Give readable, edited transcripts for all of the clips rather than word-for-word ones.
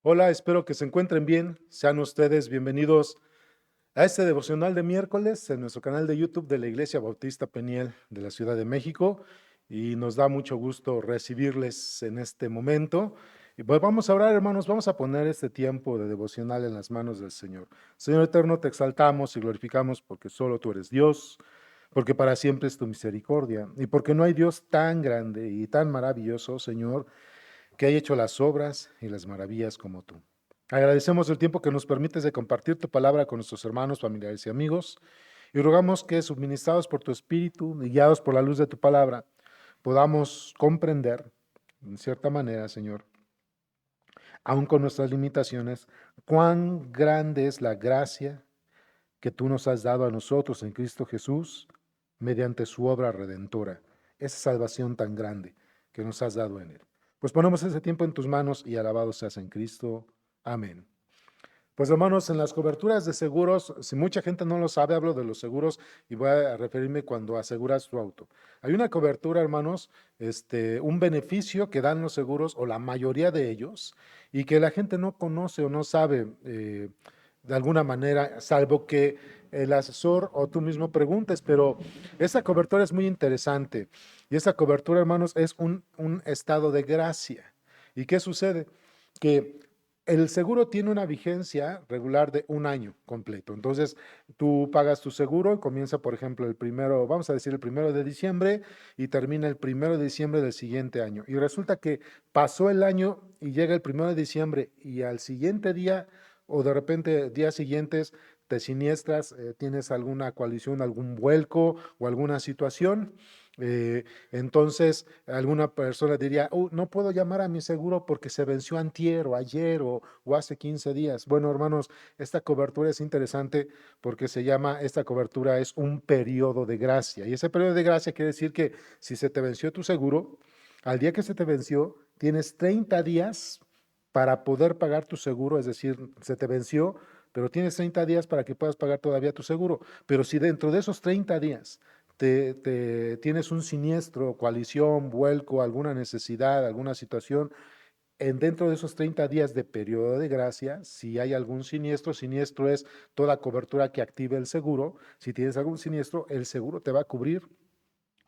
Hola, espero que se encuentren bien. Sean ustedes bienvenidos a este devocional de miércoles en nuestro canal de YouTube de la Iglesia Bautista Peniel de la Ciudad de México. Y nos da mucho gusto recibirles en este momento. Y pues vamos a orar, hermanos, vamos a poner este tiempo de devocional en las manos del Señor. Señor eterno, te exaltamos y glorificamos porque solo tú eres Dios, porque para siempre es tu misericordia y porque no hay Dios tan grande y tan maravilloso, Señor, que haya hecho las obras y las maravillas como tú. Agradecemos el tiempo que nos permites de compartir tu palabra con nuestros hermanos, familiares y amigos, y rogamos que, suministrados por tu Espíritu y guiados por la luz de tu palabra, podamos comprender, en cierta manera, Señor, aun con nuestras limitaciones, cuán grande es la gracia que tú nos has dado a nosotros en Cristo Jesús mediante su obra redentora, esa salvación tan grande que nos has dado en Él. Pues ponemos ese tiempo en tus manos y alabado seas en Cristo. Amén. Pues hermanos, en las coberturas de seguros, si mucha gente no lo sabe, hablo de los seguros y voy a referirme cuando aseguras tu auto. Hay una cobertura, hermanos, un beneficio que dan los seguros o la mayoría de ellos y que la gente no conoce o no sabe de alguna manera, salvo que el asesor o tú mismo preguntes, pero esa cobertura es muy interesante y esa cobertura, hermanos, es un estado de gracia. ¿Y qué sucede? Que el seguro tiene una vigencia regular de un año completo. Entonces, tú pagas tu seguro y comienza, por ejemplo, el primero, vamos a decir el 1 de diciembre y termina el 1 de diciembre del siguiente año. Y resulta que pasó el año y llega el 1 de diciembre y al siguiente día o de repente días siguientes te siniestras, tienes alguna colisión, algún vuelco o alguna situación. Entonces, alguna persona diría, no puedo llamar a mi seguro porque se venció antier o ayer o hace 15 días. Bueno, hermanos, esta cobertura es interesante porque esta cobertura es un periodo de gracia. Y ese periodo de gracia quiere decir que si se te venció tu seguro, al día que se te venció, tienes 30 días para poder pagar tu seguro, es decir, se te venció, pero tienes 30 días para que puedas pagar todavía tu seguro. Pero si dentro de esos 30 días tienes un siniestro, coalición, vuelco, alguna necesidad, alguna situación, dentro de esos 30 días de periodo de gracia, si hay algún siniestro, siniestro es toda cobertura que active el seguro. Si tienes algún siniestro, el seguro te va a cubrir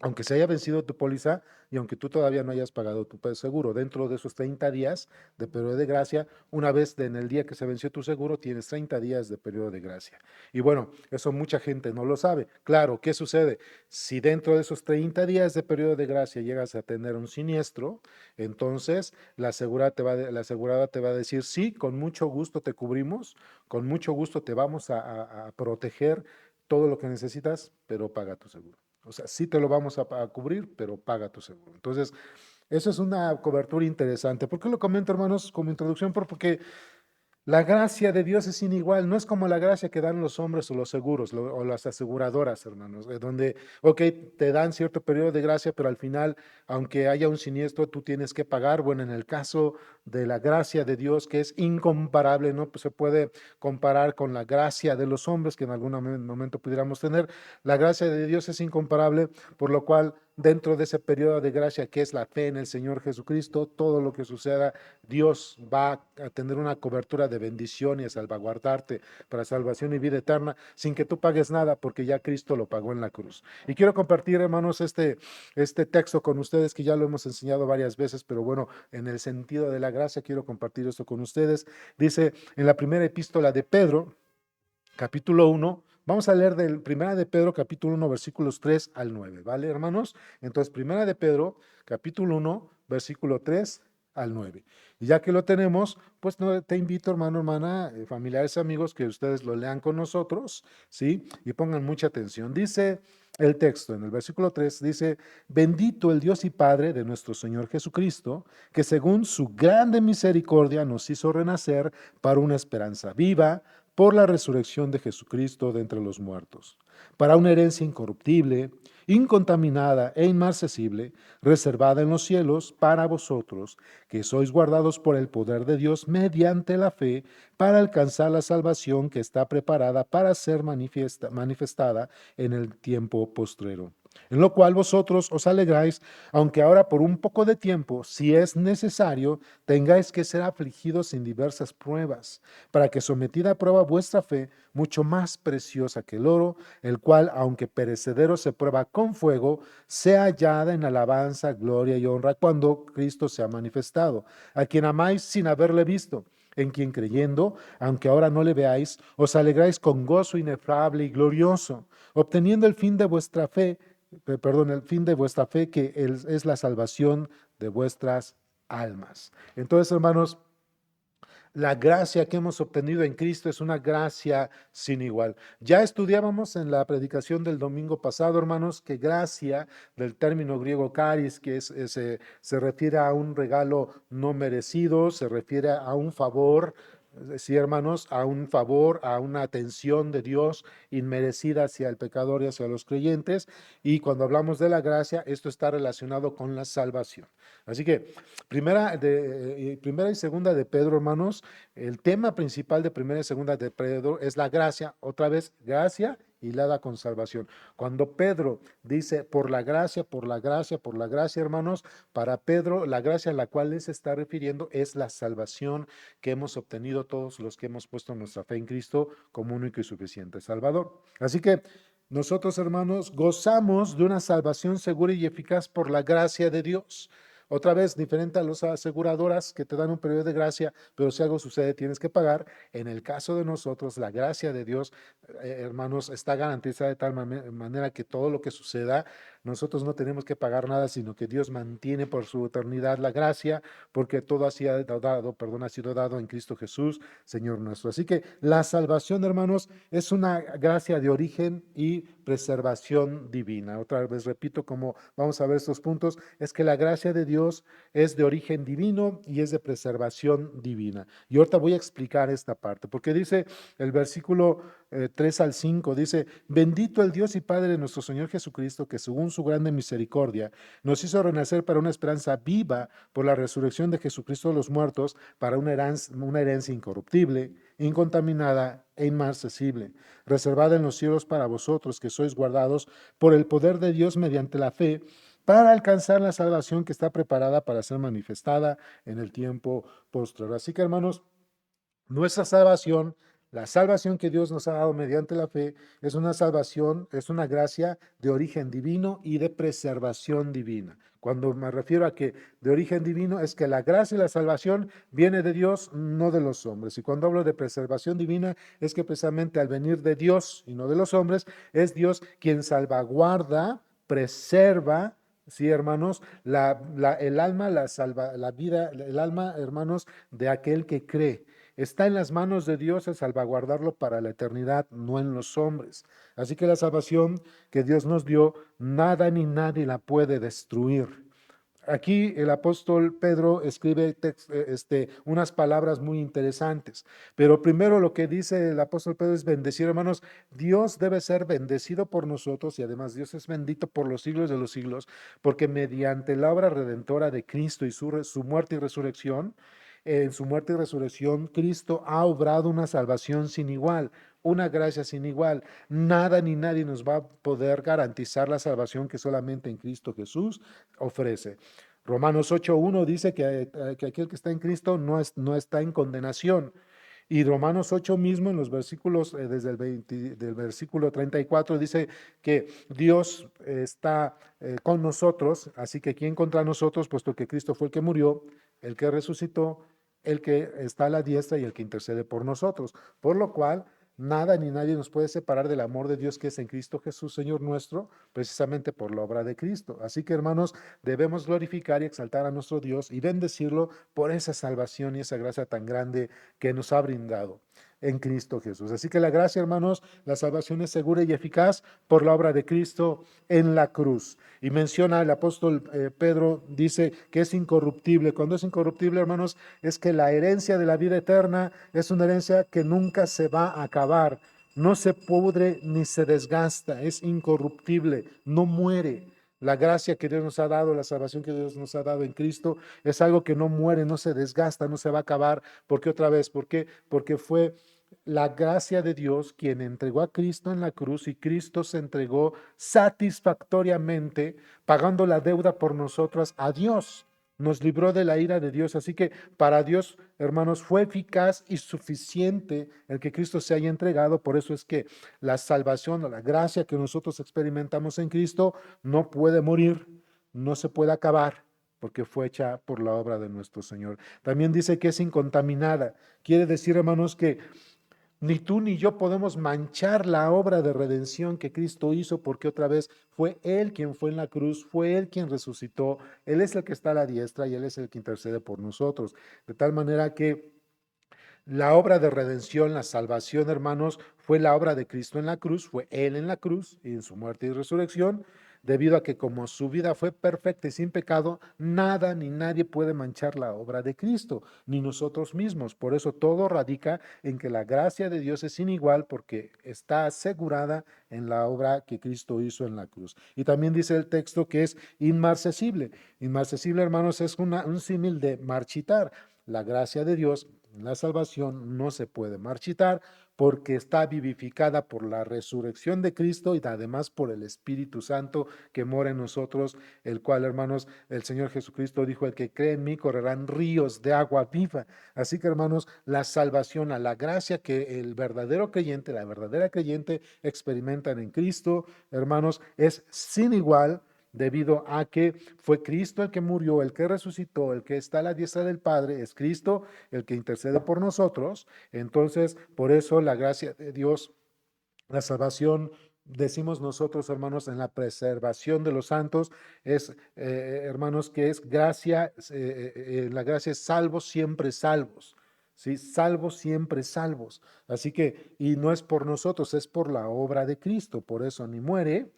aunque se haya vencido tu póliza y aunque tú todavía no hayas pagado tu seguro, dentro de esos 30 días de periodo de gracia, una vez en el día que se venció tu seguro, tienes 30 días de periodo de gracia. Y bueno, eso mucha gente no lo sabe. Claro, ¿qué sucede? Si dentro de esos 30 días de periodo de gracia llegas a tener un siniestro, entonces la asegurada te va a decir, sí, con mucho gusto te cubrimos, con mucho gusto te vamos a proteger todo lo que necesitas, pero paga tu seguro. O sea, sí te lo vamos a cubrir, pero paga tu seguro. Entonces, eso es una cobertura interesante. ¿Por qué lo comento, hermanos, como introducción? Porque la gracia de Dios es inigual, no es como la gracia que dan los hombres o los seguros o las aseguradoras, hermanos, donde, ok, te dan cierto periodo de gracia, pero al final, aunque haya un siniestro, tú tienes que pagar. Bueno, en el caso de la gracia de Dios, que es incomparable, no pues se puede comparar con la gracia de los hombres que en algún momento pudiéramos tener. La gracia de Dios es incomparable, por lo cual dentro de ese periodo de gracia que es la fe en el Señor Jesucristo, todo lo que suceda, Dios va a tener una cobertura de bendición y a salvaguardarte para salvación y vida eterna sin que tú pagues nada porque ya Cristo lo pagó en la cruz. Y quiero compartir, hermanos, este texto con ustedes que ya lo hemos enseñado varias veces, pero bueno, en el sentido de la gracia quiero compartir esto con ustedes. Dice en la primera epístola de Pedro, capítulo 1. Vamos a leer del Primera de Pedro, capítulo 1, versículos 3 al 9, ¿vale, hermanos? Entonces, Primera de Pedro, capítulo 1, versículo 3 al 9. Y ya que lo tenemos, pues te invito, hermano, hermana, familiares, amigos, que ustedes lo lean con nosotros, ¿sí? Y pongan mucha atención. Dice el texto en el versículo 3, dice, bendito el Dios y Padre de nuestro Señor Jesucristo, que según su grande misericordia nos hizo renacer para una esperanza viva por la resurrección de Jesucristo de entre los muertos, para una herencia incorruptible, incontaminada e inmarcesible, reservada en los cielos para vosotros, que sois guardados por el poder de Dios mediante la fe, para alcanzar la salvación que está preparada para ser manifestada en el tiempo postrero. en lo cual vosotros os alegráis, aunque ahora por un poco de tiempo, si es necesario, tengáis que ser afligidos en diversas pruebas, para que sometida a prueba vuestra fe, mucho más preciosa que el oro, el cual, aunque perecedero se prueba con fuego, sea hallada en alabanza, gloria y honra cuando Cristo sea manifestado, a quien amáis sin haberle visto, en quien creyendo, aunque ahora no le veáis, os alegráis con gozo inefable y glorioso, obteniendo el fin de vuestra fe, el fin de vuestra fe, que es la salvación de vuestras almas. Entonces, hermanos, la gracia que hemos obtenido en Cristo es una gracia sin igual. Ya estudiábamos en la predicación del domingo pasado, hermanos, que gracia, del término griego charis, que se refiere a un regalo no merecido, se refiere a un favor. Sí, hermanos, a un favor, a una atención de Dios inmerecida hacia el pecador y hacia los creyentes. Y cuando hablamos de la gracia, esto está relacionado con la salvación. Así que primera y segunda de Pedro, hermanos, el tema principal de primera y segunda de Pedro es la gracia, otra vez gracia hilada con salvación. Cuando Pedro dice por la gracia, por la gracia, por la gracia, hermanos, para Pedro la gracia a la cual él se está refiriendo es la salvación que hemos obtenido todos los que hemos puesto nuestra fe en Cristo como único y suficiente Salvador. Así que nosotros, hermanos, gozamos de una salvación segura y eficaz por la gracia de Dios. Otra vez, diferente a las aseguradoras que te dan un periodo de gracia, pero si algo sucede tienes que pagar. En el caso de nosotros, la gracia de Dios, hermanos, está garantizada de tal manera que todo lo que suceda, nosotros no tenemos que pagar nada, sino que Dios mantiene por su eternidad la gracia, porque todo ha sido dado, ha sido dado en Cristo Jesús, Señor nuestro. Así que la salvación, hermanos, es una gracia de origen y preservación divina. Otra vez repito, como vamos a ver estos puntos, es que la gracia de Dios es de origen divino y es de preservación divina. Y ahorita voy a explicar esta parte, porque dice el versículo 3 al 5, dice, bendito el Dios y Padre de nuestro Señor Jesucristo, que según su grande misericordia nos hizo renacer para una esperanza viva por la resurrección de Jesucristo de los muertos, para una herencia incorruptible, incontaminada e inmarcesible, reservada en los cielos para vosotros, que sois guardados por el poder de Dios mediante la fe, para alcanzar la salvación que está preparada para ser manifestada en el tiempo posterior. Así que, hermanos, nuestra salvación, la salvación que Dios nos ha dado mediante la fe, es una salvación, es una gracia de origen divino y de preservación divina. Cuando me refiero a que de origen divino es que la gracia y la salvación viene de Dios, no de los hombres. Y cuando hablo de preservación divina es que precisamente al venir de Dios y no de los hombres, es Dios quien salvaguarda, preserva, sí, hermanos, el alma, la vida, el alma, hermanos, de aquel que cree. Está en las manos de Dios el salvaguardarlo para la eternidad, no en los hombres. Así que la salvación que Dios nos dio, nada ni nadie la puede destruir. Aquí el apóstol Pedro escribe unas palabras muy interesantes, pero primero lo que dice el apóstol Pedro es bendecir, hermanos. Dios debe ser bendecido por nosotros y además Dios es bendito por los siglos de los siglos, porque mediante la obra redentora de Cristo y su muerte y resurrección, en su muerte y resurrección, Cristo ha obrado una salvación sin igual, una gracia sin igual. Nada ni nadie nos va a poder garantizar la salvación que solamente en Cristo Jesús ofrece. Romanos 8.1 dice que aquel que está en Cristo no está en condenación. Y Romanos 8 mismo, en los versículos, desde del versículo 34, dice que Dios está con nosotros, así que ¿quién contra nosotros? Puesto que Cristo fue el que murió, el que resucitó, el que está a la diestra y el que intercede por nosotros. Por lo cual, nada ni nadie nos puede separar del amor de Dios que es en Cristo Jesús, Señor nuestro, precisamente por la obra de Cristo. Así que, hermanos, debemos glorificar y exaltar a nuestro Dios y bendecirlo por esa salvación y esa gracia tan grande que nos ha brindado en Cristo Jesús. Así que la gracia, hermanos, la salvación es segura y eficaz por la obra de Cristo en la cruz. Y menciona el apóstol Pedro, dice que es incorruptible. Cuando es incorruptible, hermanos, es que la herencia de la vida eterna es una herencia que nunca se va a acabar. No se pudre ni se desgasta, es incorruptible, no muere. La gracia que Dios nos ha dado, la salvación que Dios nos ha dado en Cristo, es algo que no muere, no se desgasta, no se va a acabar. ¿Por qué otra vez? ¿Por qué? Porque fue la gracia de Dios, quien entregó a Cristo en la cruz, y Cristo se entregó satisfactoriamente, pagando la deuda por nosotras a Dios. Nos libró de la ira de Dios. Así que para Dios, hermanos, fue eficaz y suficiente el que Cristo se haya entregado. Por eso es que la salvación o la gracia que nosotros experimentamos en Cristo no puede morir, no se puede acabar, porque fue hecha por la obra de nuestro Señor. También dice que es incontaminada. Quiere decir, hermanos, que ni tú ni yo podemos manchar la obra de redención que Cristo hizo, porque otra vez fue Él quien fue en la cruz, fue Él quien resucitó, Él es el que está a la diestra y Él es el que intercede por nosotros. De tal manera que la obra de redención, la salvación, hermanos, fue la obra de Cristo en la cruz, fue Él en la cruz y en su muerte y resurrección, debido a que como su vida fue perfecta y sin pecado, nada ni nadie puede manchar la obra de Cristo, ni nosotros mismos. Por eso todo radica en que la gracia de Dios es sin igual, porque está asegurada en la obra que Cristo hizo en la cruz. Y también dice el texto que es inmarcesible. Inmarcesible, hermanos, es un símil de marchitar. La gracia de Dios, la salvación, no se puede marchitar porque está vivificada por la resurrección de Cristo y además por el Espíritu Santo que mora en nosotros, el cual, hermanos, el Señor Jesucristo dijo: el que cree en mí correrán ríos de agua viva. Así que, hermanos, la salvación, a la gracia que el verdadero creyente, la verdadera creyente experimentan en Cristo, hermanos, es sin igual, debido a que fue Cristo el que murió, el que resucitó, el que está a la diestra del Padre, es Cristo el que intercede por nosotros. Entonces, por eso la gracia de Dios, la salvación, decimos nosotros, hermanos, en la preservación de los santos, es, hermanos, que es gracia, la gracia es salvos, siempre salvos. ¿Sí? Salvos, siempre salvos. Así que, y no es por nosotros, es por la obra de Cristo. Por eso ni muere,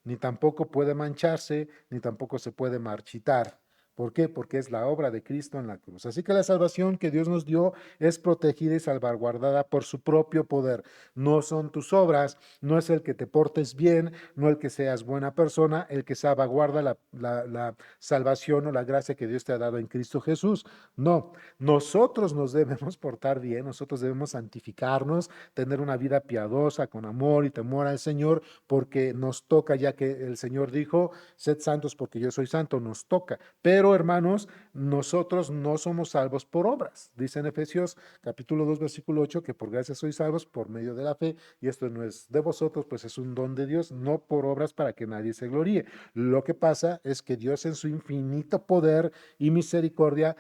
ni tampoco puede mancharse, ni tampoco se puede marchitar. ¿Por qué? Porque es la obra de Cristo en la cruz. Así que la salvación que Dios nos dio es protegida y salvaguardada por su propio poder. No son tus obras, no es el que te portes bien, no el que seas buena persona, el que salvaguarda la salvación o la gracia que Dios te ha dado en Cristo Jesús. No, nosotros nos debemos portar bien, nosotros debemos santificarnos, tener una vida piadosa, con amor y temor al Señor, porque nos toca, ya que el Señor dijo: sed santos porque yo soy santo, nos toca. Pero, hermanos, nosotros no somos salvos por obras. Dice en Efesios capítulo 2, versículo 8, que por gracia sois salvos por medio de la fe, y esto no es de vosotros, pues es un don de Dios, no por obras para que nadie se gloríe. Lo que pasa es que Dios, en su infinito poder y misericordia,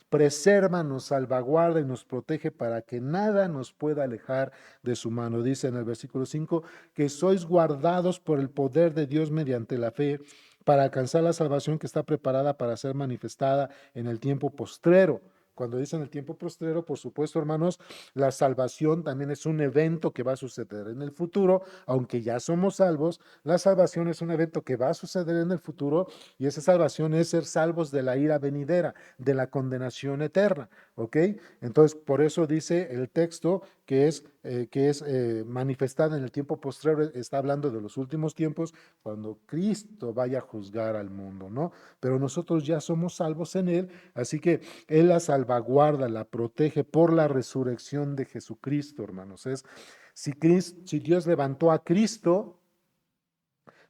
preserva, nos salvaguarda y nos protege para que nada nos pueda alejar de su mano. Dice en el versículo 5 que sois guardados por el poder de Dios mediante la fe, para alcanzar la salvación que está preparada para ser manifestada en el tiempo postrero. Cuando dicen el tiempo postrero, por supuesto, hermanos, la salvación también es un evento que va a suceder en el futuro, aunque ya somos salvos. La salvación es un evento que va a suceder en el futuro, y esa salvación es ser salvos de la ira venidera, de la condenación eterna, ¿ok? Entonces, por eso dice el texto que es manifestada en el tiempo postrero. Está hablando de los últimos tiempos, cuando Cristo vaya a juzgar al mundo, ¿no? Pero nosotros ya somos salvos en Él, así que Él la salvaguarda, la protege por la resurrección de Jesucristo, hermanos. Si Dios levantó a Cristo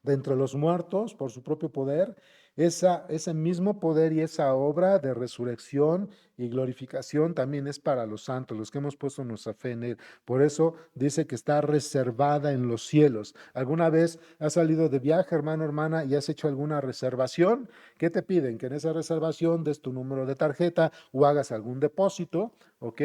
de entre los muertos por su propio poder, ese mismo poder y esa obra de resurrección y glorificación también es para los santos, los que hemos puesto nuestra fe en Él. Por eso dice que está reservada en los cielos. ¿Alguna vez has salido de viaje, hermano, hermana, y has hecho alguna reservación? ¿Qué te piden? Que en esa reservación des tu número de tarjeta o hagas algún depósito, ¿ok?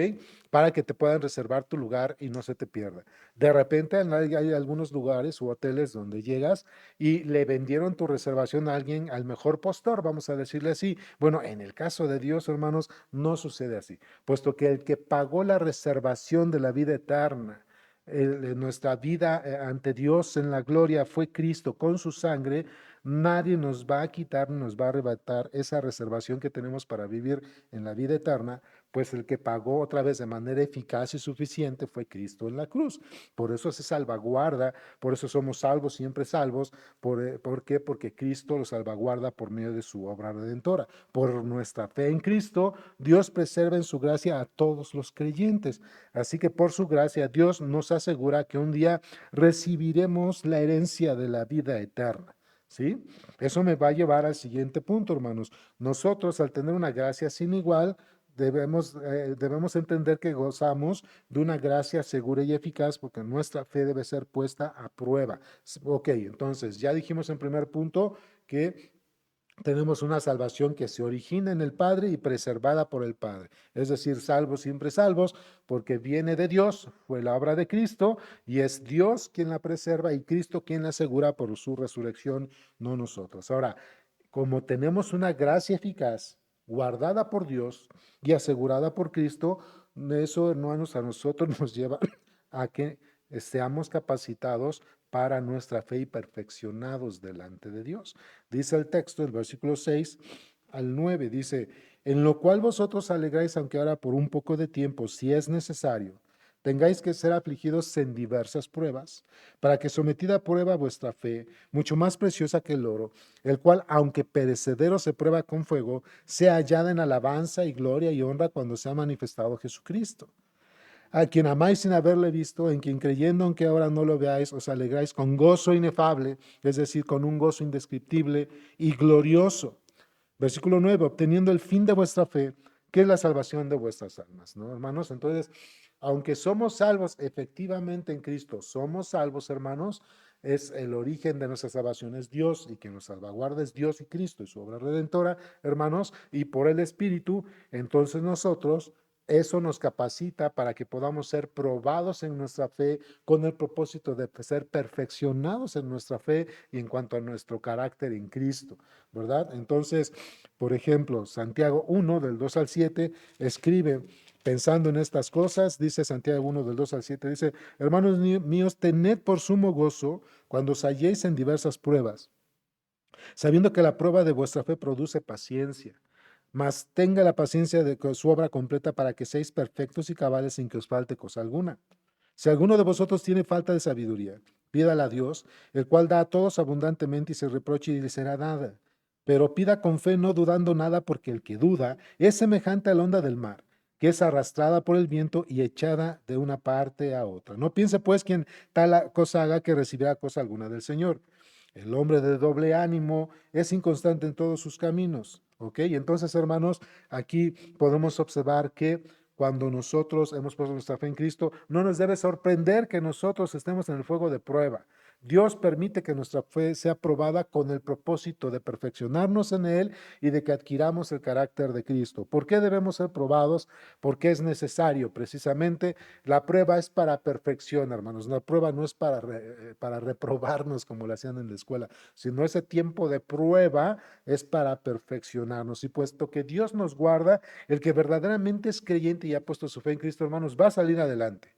Para que te puedan reservar tu lugar y no se te pierda. De repente hay algunos lugares u hoteles donde llegas y le vendieron tu reservación a alguien, al mejor postor, vamos a decirle así. Bueno, en el caso de Dios, hermanos, no sucede así, puesto que el que pagó la reservación de la vida eterna, nuestra vida ante Dios en la gloria, fue Cristo con su sangre. Nadie nos va a quitar, nos va a arrebatar esa reservación que tenemos para vivir en la vida eterna, pues el que pagó otra vez de manera eficaz y suficiente fue Cristo en la cruz. Por eso se salvaguarda, por eso somos salvos, siempre salvos. ¿Por qué? Porque Cristo lo salvaguarda por medio de su obra redentora. Por nuestra fe en Cristo, Dios preserva en su gracia a todos los creyentes. Así que por su gracia, Dios nos asegura que un día recibiremos la herencia de la vida eterna. ¿Sí? Eso me va a llevar al siguiente punto, hermanos. Nosotros, al tener una gracia sin igual, debemos entender que gozamos de una gracia segura y eficaz porque nuestra fe debe ser puesta a prueba. Ok, entonces ya dijimos en primer punto que tenemos una salvación que se origina en el Padre y preservada por el Padre. Es decir, salvos, siempre salvos, porque viene de Dios, fue la obra de Cristo, y es Dios quien la preserva y Cristo quien la asegura por su resurrección, no nosotros. Ahora, como tenemos una gracia eficaz, guardada por Dios y asegurada por Cristo, eso, hermanos, a nosotros nos lleva a que seamos capacitados para nuestra fe y perfeccionados delante de Dios. Dice el texto, el versículo 6 al 9, dice, en lo cual vosotros alegráis, aunque ahora por un poco de tiempo, si es necesario, tengáis que ser afligidos en diversas pruebas, para que sometida a prueba vuestra fe, mucho más preciosa que el oro, el cual, aunque perecedero se prueba con fuego, sea hallada en alabanza y gloria y honra cuando sea manifestado Jesucristo, a quien amáis sin haberle visto, en quien creyendo aunque ahora no lo veáis, os alegráis con gozo inefable, es decir, con un gozo indescriptible y glorioso. Versículo 9, obteniendo el fin de vuestra fe, que es la salvación de vuestras almas, ¿no, hermanos? Entonces, aunque somos salvos efectivamente en Cristo, somos salvos, hermanos, es el origen de nuestra salvación, es Dios, y quien nos salvaguarda es Dios y Cristo y su obra redentora, hermanos, y por el Espíritu, entonces nosotros eso nos capacita para que podamos ser probados en nuestra fe con el propósito de ser perfeccionados en nuestra fe y en cuanto a nuestro carácter en Cristo, ¿verdad? Entonces, por ejemplo, Santiago 1, del 2 al 7, escribe, pensando en estas cosas, dice Santiago 1, del 2 al 7, dice, hermanos míos, tened por sumo gozo cuando os halléis en diversas pruebas, sabiendo que la prueba de vuestra fe produce paciencia. Mas tenga la paciencia de su obra completa para que seáis perfectos y cabales sin que os falte cosa alguna. Si alguno de vosotros tiene falta de sabiduría, pídala a Dios, el cual da a todos abundantemente y se reproche y le será nada. Pero pida con fe, no dudando nada, porque el que duda es semejante a la onda del mar, que es arrastrada por el viento y echada de una parte a otra. No piense pues quien tal cosa haga que recibirá cosa alguna del Señor. El hombre de doble ánimo es inconstante en todos sus caminos. ¿Ok? Entonces, hermanos, aquí podemos observar que cuando nosotros hemos puesto nuestra fe en Cristo, no nos debe sorprender que nosotros estemos en el fuego de prueba. Dios permite que nuestra fe sea probada con el propósito de perfeccionarnos en Él y de que adquiramos el carácter de Cristo. ¿Por qué debemos ser probados? Porque es necesario. Precisamente la prueba es para perfección, hermanos. La prueba no es para reprobarnos como lo hacían en la escuela, sino ese tiempo de prueba es para perfeccionarnos. Y puesto que Dios nos guarda, el que verdaderamente es creyente y ha puesto su fe en Cristo, hermanos, va a salir adelante.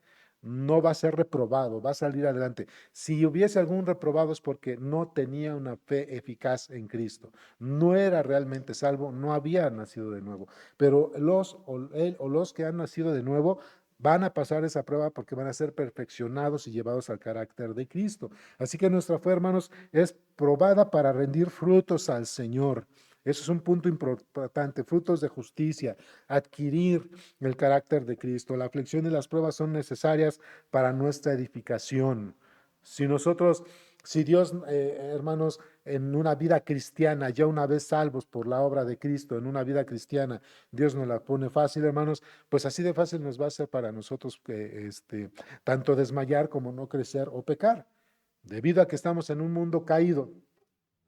No va a ser reprobado, va a salir adelante. Si hubiese algún reprobado es porque no tenía una fe eficaz en Cristo. No era realmente salvo, no había nacido de nuevo. Pero él o los que han nacido de nuevo van a pasar esa prueba porque van a ser perfeccionados y llevados al carácter de Cristo. Así que nuestra fe, hermanos, es probada para rendir frutos al Señor. Eso es un punto importante, frutos de justicia, adquirir el carácter de Cristo. La aflicción y las pruebas son necesarias para nuestra edificación. Si nosotros, si Dios, hermanos, en una vida cristiana, ya una vez salvos por la obra de Cristo, en una vida cristiana, Dios nos la pone fácil, hermanos, pues así de fácil nos va a ser para nosotros que tanto desmayar como no crecer o pecar. Debido a que estamos en un mundo caído,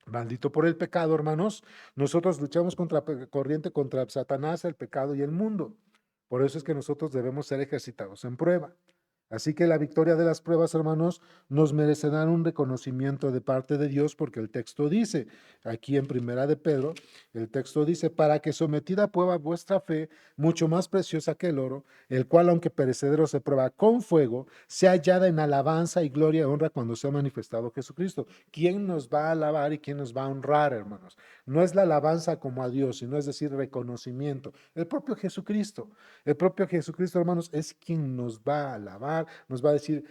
maldito por el pecado, hermanos, nosotros luchamos contra corriente contra Satanás, el pecado y el mundo. Por eso es que nosotros debemos ser ejercitados en prueba. Así que la victoria de las pruebas, hermanos, nos merecerán un reconocimiento de parte de Dios, porque el texto dice, aquí en Primera de Pedro, el texto dice, para que sometida a prueba vuestra fe, mucho más preciosa que el oro, el cual aunque perecedero se prueba con fuego, sea hallada en alabanza y gloria y honra cuando sea manifestado Jesucristo. ¿Quién nos va a alabar y quién nos va a honrar, hermanos? no es la alabanza como a Dios, sino es decir, reconocimiento. El propio Jesucristo, hermanos, es quien nos va a alabar, nos va a decir,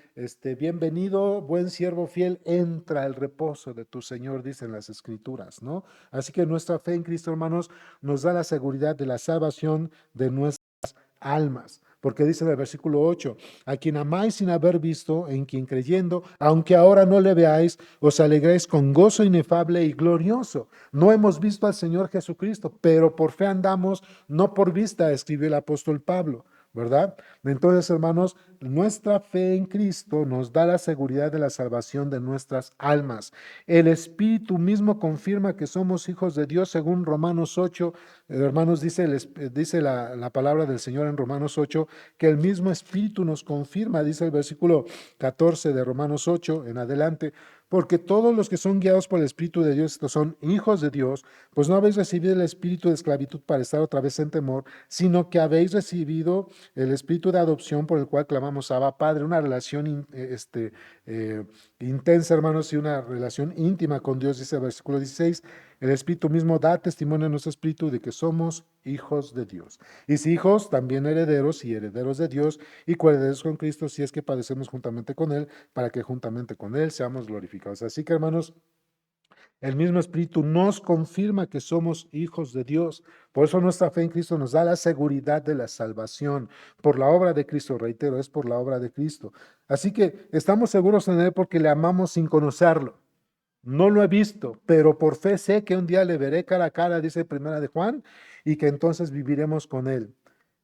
bienvenido, buen siervo fiel, entra al reposo de tu Señor, dicen las Escrituras, ¿no? Así que nuestra fe en Cristo, hermanos, nos da la seguridad de la salvación de nuestras almas. Porque dice en el versículo 8, a quien amáis sin haber visto, en quien creyendo, aunque ahora no le veáis, os alegréis con gozo inefable y glorioso. No hemos visto al Señor Jesucristo, pero por fe andamos, no por vista, escribió el apóstol Pablo, ¿verdad? Entonces, hermanos, nuestra fe en Cristo nos da la seguridad de la salvación de nuestras almas. El Espíritu mismo confirma que somos hijos de Dios según Romanos 8. Hermanos, dice la palabra del Señor en Romanos 8, que el mismo Espíritu nos confirma, dice el versículo 14 de Romanos 8 en adelante, porque todos los que son guiados por el Espíritu de Dios, estos son hijos de Dios, pues no habéis recibido el espíritu de esclavitud para estar otra vez en temor, sino que habéis recibido el espíritu de adopción por el cual clamamos Abba Padre, una relación intensa, hermanos, y una relación íntima con Dios, dice el versículo 16. El Espíritu mismo da testimonio a nuestro espíritu de que somos hijos de Dios. Y si hijos, también herederos y herederos de Dios y coherederos con Cristo, si es que padecemos juntamente con Él, para que juntamente con Él seamos glorificados. Así que, hermanos, el mismo Espíritu nos confirma que somos hijos de Dios. Por eso nuestra fe en Cristo nos da la seguridad de la salvación. Por la obra de Cristo, reitero, es por la obra de Cristo. Así que estamos seguros en Él porque le amamos sin conocerlo. No lo he visto, pero por fe sé que un día le veré cara a cara, dice Primera de Juan, y que entonces viviremos con Él.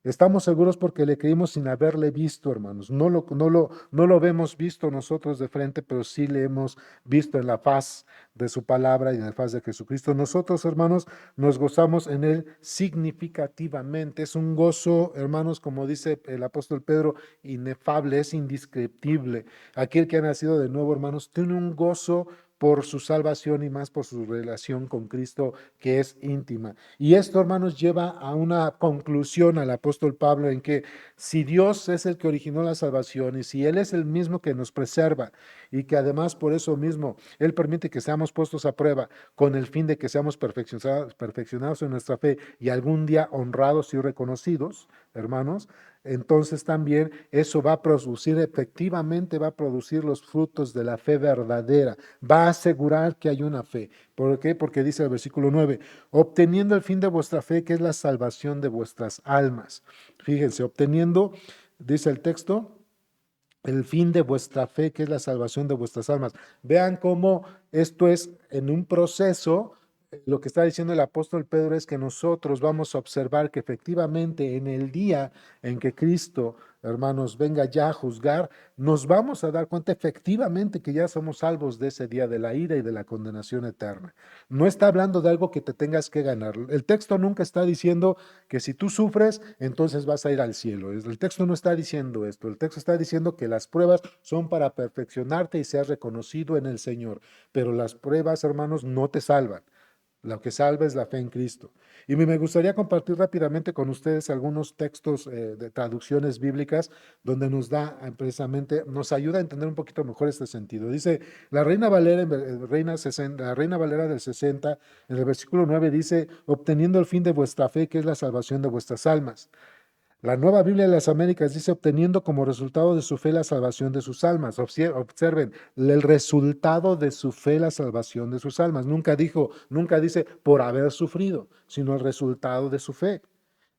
Estamos seguros porque le creímos sin haberle visto, hermanos. No lo vemos visto nosotros de frente, pero sí le hemos visto en la faz de su palabra y en la faz de Jesucristo. Nosotros, hermanos, nos gozamos en Él significativamente. Es un gozo, hermanos, como dice el apóstol Pedro, inefable, es indescriptible. Aquel que ha nacido de nuevo, hermanos, tiene un gozo por su salvación y más por su relación con Cristo que es íntima. Y esto, hermanos, lleva a una conclusión al apóstol Pablo en que si Dios es el que originó la salvación y si Él es el mismo que nos preserva y que además por eso mismo Él permite que seamos puestos a prueba con el fin de que seamos perfeccionados en nuestra fe y algún día honrados y reconocidos, hermanos, entonces también eso va a producir, efectivamente va a producir los frutos de la fe verdadera, va a asegurar que hay una fe. ¿Por qué? Porque dice el versículo 9, obteniendo el fin de vuestra fe, que es la salvación de vuestras almas. Fíjense, obteniendo, dice el texto, el fin de vuestra fe, que es la salvación de vuestras almas. Vean cómo esto es en un proceso. Lo que está diciendo el apóstol Pedro es que nosotros vamos a observar que efectivamente en el día en que Cristo, hermanos, venga ya a juzgar, nos vamos a dar cuenta efectivamente que ya somos salvos de ese día de la ira y de la condenación eterna. No está hablando de algo que te tengas que ganar. El texto nunca está diciendo que si tú sufres, entonces vas a ir al cielo. El texto no está diciendo esto. El texto está diciendo que las pruebas son para perfeccionarte y seas reconocido en el Señor. Pero las pruebas, hermanos, no te salvan. Lo que salva es la fe en Cristo. Y me gustaría compartir rápidamente con ustedes algunos textos de traducciones bíblicas donde nos da precisamente, nos ayuda a entender un poquito mejor este sentido. Dice, la Reina Valera, la Reina Valera del 60, en el versículo 9 dice, obteniendo el fin de vuestra fe, que es la salvación de vuestras almas. La Nueva Biblia de las Américas dice, obteniendo como resultado de su fe la salvación de sus almas. Observen, el resultado de su fe la salvación de sus almas. Nunca dice por haber sufrido, sino el resultado de su fe.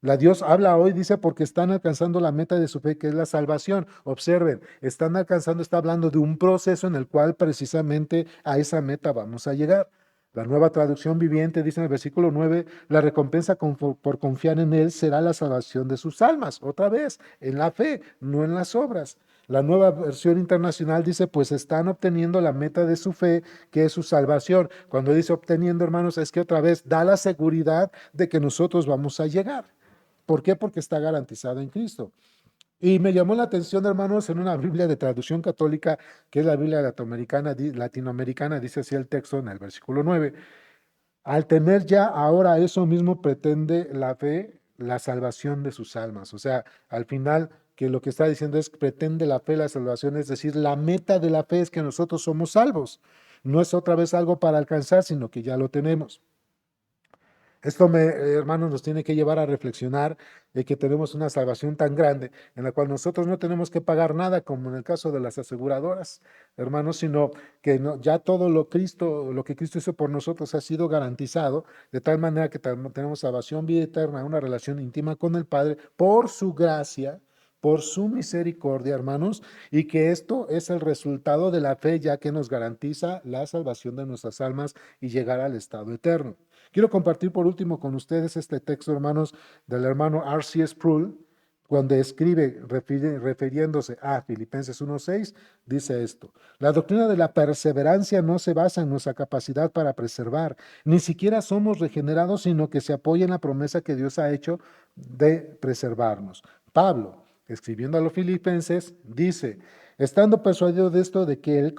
La Dios habla hoy, dice, porque están alcanzando la meta de su fe, que es la salvación. Observen, está hablando de un proceso en el cual precisamente a esa meta vamos a llegar. La Nueva Traducción Viviente dice en el versículo 9, la recompensa por confiar en Él será la salvación de sus almas. Otra vez, en la fe, no en las obras. La Nueva Versión Internacional dice, pues están obteniendo la meta de su fe, que es su salvación. Cuando dice obteniendo, hermanos, es que otra vez da la seguridad de que nosotros vamos a llegar. ¿Por qué? Porque está garantizado en Cristo. Y me llamó la atención, hermanos, en una Biblia de traducción católica, que es la Biblia latinoamericana, dice así el texto en el versículo 9. Al tener ya ahora eso mismo, pretende la fe, la salvación de sus almas. O sea, al final, que lo que está diciendo es, pretende la fe, la salvación, es decir, la meta de la fe es que nosotros somos salvos. No es otra vez algo para alcanzar, sino que ya lo tenemos. Esto, hermanos, nos tiene que llevar a reflexionar de que tenemos una salvación tan grande en la cual nosotros no tenemos que pagar nada, como en el caso de las aseguradoras, hermanos, sino que ya todo lo que Cristo hizo por nosotros ha sido garantizado, de tal manera que tenemos salvación, vida eterna, una relación íntima con el Padre por su gracia, por su misericordia, hermanos, y que esto es el resultado de la fe, ya que nos garantiza la salvación de nuestras almas y llegar al estado eterno. Quiero compartir por último con ustedes este texto, hermanos, del hermano R.C. Sproul, cuando escribe, refiriéndose a Filipenses 1:6, dice esto: la doctrina de la perseverancia no se basa en nuestra capacidad para preservar, ni siquiera somos regenerados, sino que se apoya en la promesa que Dios ha hecho de preservarnos. Pablo, escribiendo a los filipenses, dice: estando persuadido de esto, de que el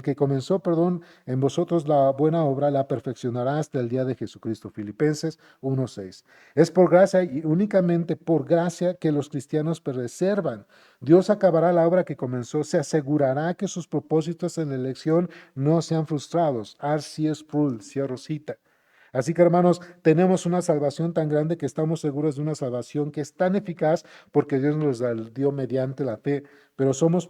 que comenzó, en vosotros la buena obra, la perfeccionará hasta el día de Jesucristo. Filipenses 1:6. Es por gracia y únicamente por gracia que los cristianos preservan. Dios acabará la obra que comenzó, se asegurará que sus propósitos en la elección no sean frustrados. R.C. Sproul, cierro cita. Así que, hermanos, tenemos una salvación tan grande que estamos seguros de una salvación que es tan eficaz porque Dios nos la dio mediante la fe. Pero somos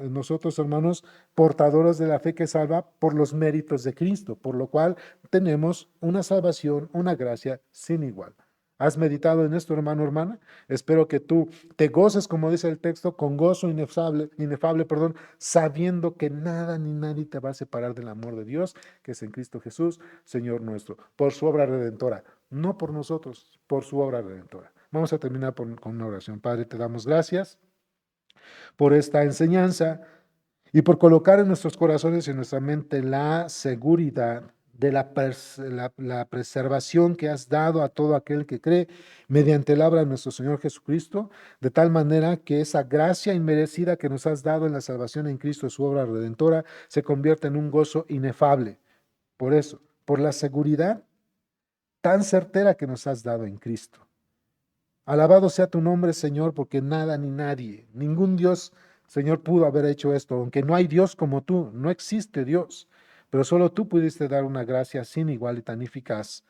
nosotros, hermanos, portadores de la fe que salva por los méritos de Cristo, por lo cual tenemos una salvación, una gracia sin igual. ¿Has meditado en esto, hermano, hermana? Espero que tú te goces, como dice el texto, con gozo inefable, sabiendo que nada ni nadie te va a separar del amor de Dios, que es en Cristo Jesús, Señor nuestro, por su obra redentora, no por nosotros, por su obra redentora. Vamos a terminar con una oración. Padre, te damos gracias por esta enseñanza y por colocar en nuestros corazones y en nuestra mente la seguridad de la preservación que has dado a todo aquel que cree mediante la obra de nuestro Señor Jesucristo, de tal manera que esa gracia inmerecida que nos has dado en la salvación en Cristo, su obra redentora, se convierta en un gozo inefable. Por eso, por la seguridad tan certera que nos has dado en Cristo. Alabado sea tu nombre, Señor, porque nada ni nadie, ningún Dios, Señor, pudo haber hecho esto, aunque no hay Dios como tú, no existe Dios, pero solo tú pudiste dar una gracia sin igual y tan eficaz,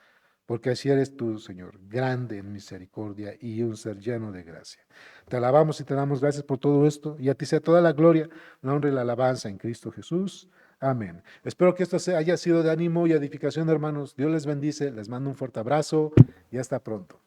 porque así eres tú, Señor, grande en misericordia y un ser lleno de gracia. Te alabamos y te damos gracias por todo esto, y a ti sea toda la gloria, la honra y la alabanza en Cristo Jesús. Amén. Espero que esto haya sido de ánimo y edificación, hermanos. Dios les bendice, les mando un fuerte abrazo y hasta pronto.